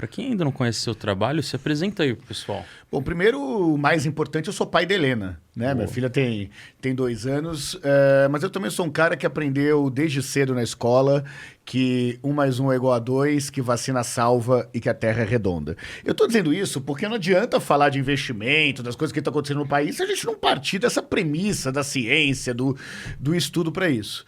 Para quem ainda não conhece seu trabalho, se apresenta aí pro pessoal. Bom, primeiro, o mais importante, eu sou pai da Helena, né? Boa. Minha filha tem 2 anos, mas eu também sou um cara que aprendeu desde cedo na escola que 1 mais 1 é igual a 2, que vacina salva e que a Terra é redonda. Eu tô dizendo isso porque não adianta falar de investimento, das coisas que estão acontecendo no país, se a gente não partir dessa premissa da ciência, do estudo para isso.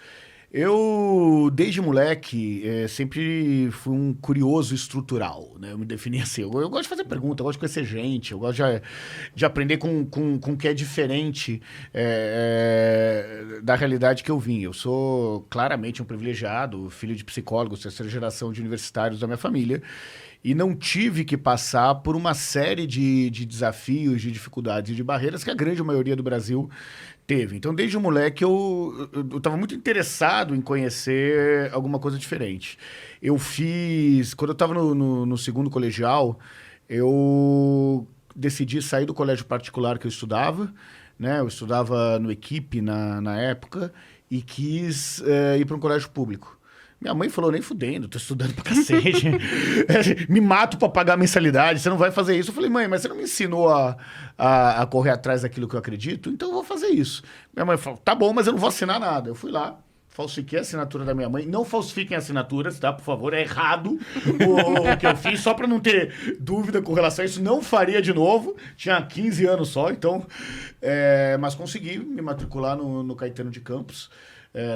Eu, desde moleque, sempre fui um curioso estrutural, né? Eu me defini assim, eu gosto de fazer pergunta, eu gosto de conhecer gente, eu gosto de aprender com o que é diferente da realidade que eu vim. Eu sou claramente um privilegiado, filho de psicólogos, 3ª geração de universitários da minha família, e não tive que passar por uma série de desafios, de dificuldades e de barreiras que a grande maioria do Brasil teve. Então, desde o moleque, eu estava muito interessado em conhecer alguma coisa diferente. Quando eu estava no 2º colegial, eu decidi sair do colégio particular que eu estudava, né? Eu estudava no Equipe na época e quis ir para um colégio público. Minha mãe falou, nem fudendo, tô estudando pra cacete. Me mato pra pagar a mensalidade, você não vai fazer isso. Eu falei, mãe, mas você não me ensinou a correr atrás daquilo que eu acredito? Então eu vou fazer isso. Minha mãe falou, tá bom, mas eu não vou assinar nada. Eu fui lá, falsifiquei a assinatura da minha mãe. Não falsifiquem assinaturas, tá? Por favor, é errado o que eu fiz. Só pra não ter dúvida com relação a isso, não faria de novo. Tinha 15 anos só, então... mas consegui me matricular no Caetano de Campos,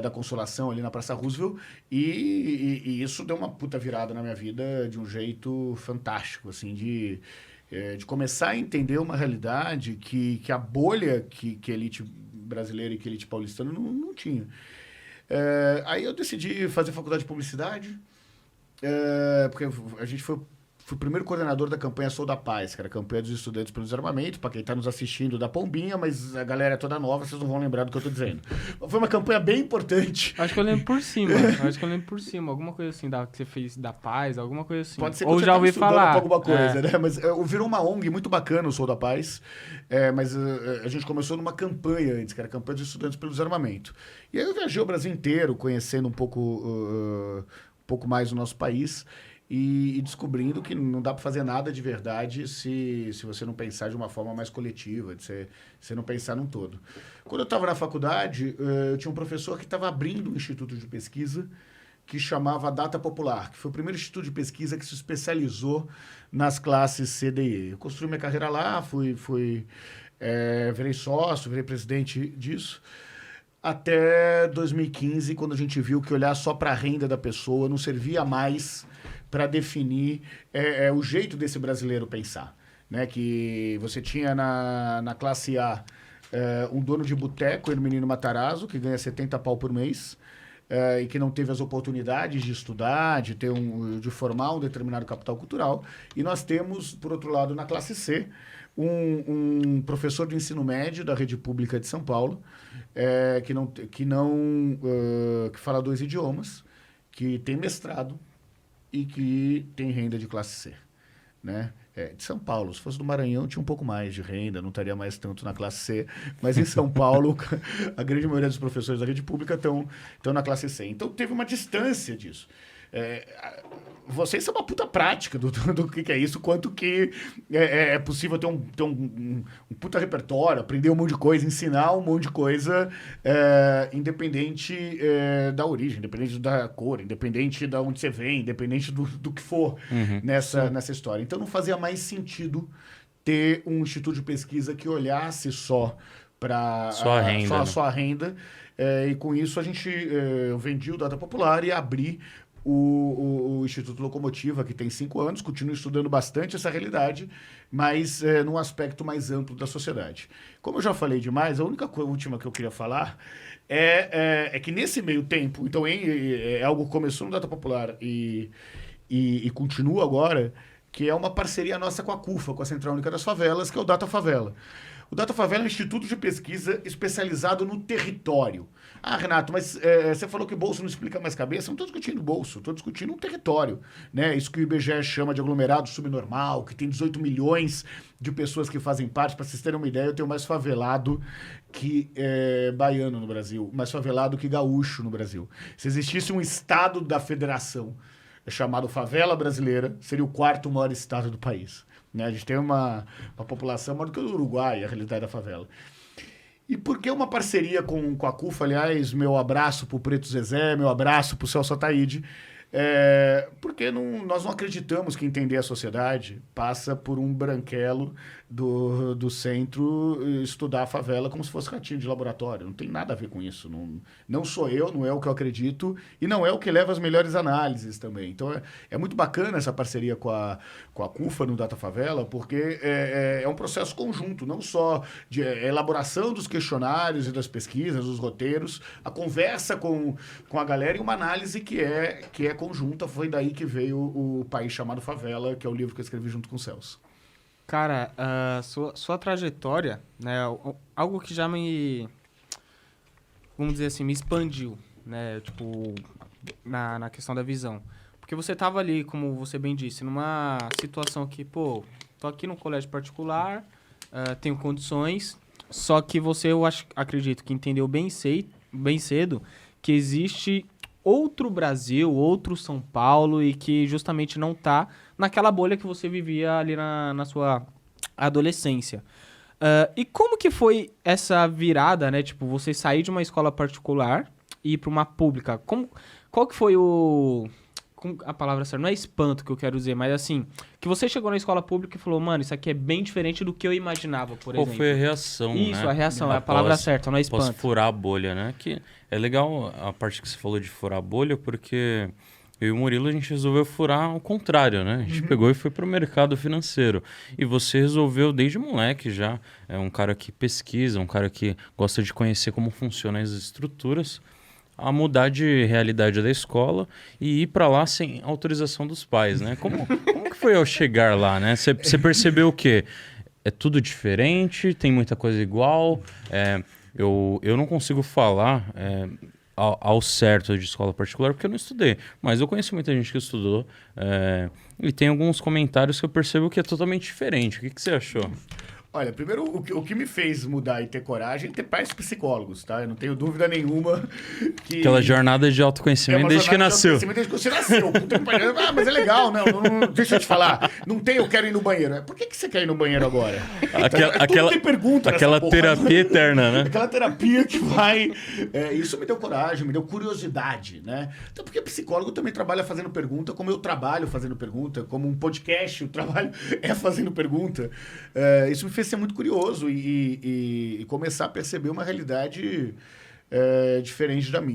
da Consolação, ali na Praça Roosevelt, e isso deu uma puta virada na minha vida de um jeito fantástico, assim, de começar a entender uma realidade que a bolha que a elite brasileira e que a elite paulistana não tinha. Aí eu decidi fazer faculdade de publicidade, porque a gente fui o primeiro coordenador da campanha Sou da Paz, que era a campanha dos estudantes pelo desarmamento, para quem está nos assistindo da Pombinha, mas a galera é toda nova, vocês não vão lembrar do que eu estou dizendo. Foi uma campanha bem importante. Acho que eu lembro por cima. Alguma coisa assim que você fez da Paz, alguma coisa assim. Pode ser que ou você já ouvi estudando falar. alguma coisa, né? Mas virou uma ONG muito bacana, o Sou da Paz. Mas a gente começou numa campanha antes, que era a campanha dos estudantes pelo desarmamento. E aí eu viajei o Brasil inteiro, conhecendo um pouco mais o nosso país. E descobrindo que não dá para fazer nada de verdade se você não pensar de uma forma mais coletiva, de você não pensar num todo. Quando eu estava na faculdade, eu tinha um professor que estava abrindo um instituto de pesquisa que chamava Data Popular, que foi o primeiro instituto de pesquisa que se especializou nas classes C, D e E. Eu construí minha carreira lá, virei sócio, virei presidente disso, até 2015, quando a gente viu que olhar só para a renda da pessoa não servia mais para definir o jeito desse brasileiro pensar, né? Que você tinha na classe A um dono de boteco, Hermenino Matarazzo, que ganha 70 pau por mês, e que não teve as oportunidades de estudar, de formar um determinado capital cultural. E nós temos, por outro lado, na classe C, um professor de ensino médio da rede pública de São Paulo, que fala 2 idiomas, que tem mestrado, e que tem renda de classe C, né? De São Paulo. Se fosse do Maranhão, tinha um pouco mais de renda, não estaria mais tanto na classe C. Mas em São Paulo, a grande maioria dos professores da rede pública estão na classe C. Então, teve uma distância disso. Vocês são uma puta prática do que é isso, quanto que é possível ter um puta repertório, aprender um monte de coisa, ensinar um monte de coisa, independente da origem, independente da cor, independente de onde você vem, independente do que for nessa história. Então não fazia mais sentido ter um instituto de pesquisa que olhasse só para sua renda. E com isso eu vendi o Data Popular e abri o Instituto Locomotiva, que tem 5 anos, continuo estudando bastante essa realidade, mas num aspecto mais amplo da sociedade. Como eu já falei demais, a única última que eu queria falar é que nesse meio tempo, então algo que começou no Data Popular e continua agora, que é uma parceria nossa com a CUFA, com a Central Única das Favelas, que é o Data Favela. O Data Favela é um instituto de pesquisa especializado no território. Ah, Renato, mas você falou que bolso não explica mais cabeça. Não estou discutindo bolso, estou discutindo um território, né? Isso que o IBGE chama de aglomerado subnormal, que tem 18 milhões de pessoas que fazem parte. Para vocês terem uma ideia, eu tenho mais favelado que baiano no Brasil, mais favelado que gaúcho no Brasil. Se existisse um estado da federação é chamado Favela Brasileira, seria o 4º maior estado do país. Né? A gente tem uma população maior do que o Uruguai, a realidade da favela. E por que uma parceria com a CUFA? Aliás, meu abraço pro Preto Zezé, meu abraço pro Celso Ataíde. Porque nós não acreditamos que entender a sociedade passa por um branquelo do centro estudar a favela como se fosse ratinho de laboratório. Não tem nada a ver com isso. Não sou eu, não é o que eu acredito e não é o que leva às melhores análises também. Então é muito bacana essa parceria com a CUFA no Data Favela, porque é um processo conjunto, não só de elaboração dos questionários e das pesquisas, dos roteiros, a conversa com a galera e uma análise que é conjunta. Foi daí que veio o País Chamado Favela, que é o livro que eu escrevi junto com o Celso. Cara, sua trajetória, né, algo que já vamos dizer assim, me expandiu, né, tipo, na questão da visão. Porque você tava ali, como você bem disse, numa situação que, pô, tô aqui num colégio particular, tenho condições, só que você, acredito que entendeu bem cedo que existe outro Brasil, outro São Paulo e que justamente não tá naquela bolha que você vivia ali na sua adolescência. E como que foi essa virada, né? Tipo, você sair de uma escola particular e ir para uma pública. Qual que foi a palavra certa? Não é espanto que eu quero dizer, mas assim, que você chegou na escola pública e falou, mano, isso aqui é bem diferente do que eu imaginava, por exemplo. Qual foi a reação, né? Isso, a reação, é a palavra certa, não é espanto. Após furar a bolha, né? Que é legal a parte que você falou de furar a bolha, porque eu e o Murilo, a gente resolveu furar o contrário, né? A gente pegou e foi pro mercado financeiro. E você resolveu desde moleque já. É um cara que pesquisa, um cara que gosta de conhecer como funcionam as estruturas, a mudar de realidade da escola e ir para lá sem autorização dos pais, né? Como que foi ao chegar lá, né? Você percebeu o quê? É tudo diferente? Tem muita coisa igual? Eu não consigo falar ao certo de escola particular porque eu não estudei, mas eu conheço muita gente que estudou e tem alguns comentários que eu percebo que é totalmente diferente. O que você achou? Olha, primeiro, o que me fez mudar e ter coragem é ter pais psicólogos, tá? Eu não tenho dúvida nenhuma que... Aquela jornada de autoconhecimento desde que nasceu. Desde que você nasceu. Puta que pariu. Mas é legal, não, deixa eu te falar. Não tem, eu quero ir no banheiro. Por que você quer ir no banheiro agora? Aquela tem pergunta aquela terapia eterna, né? Aquela terapia que vai... isso me deu coragem, me deu curiosidade, né? Então, porque psicólogo também trabalha fazendo pergunta, como eu trabalho fazendo pergunta, como um podcast, o trabalho é fazendo pergunta. Isso me fez ser muito curioso e começar a perceber uma realidade diferente da minha.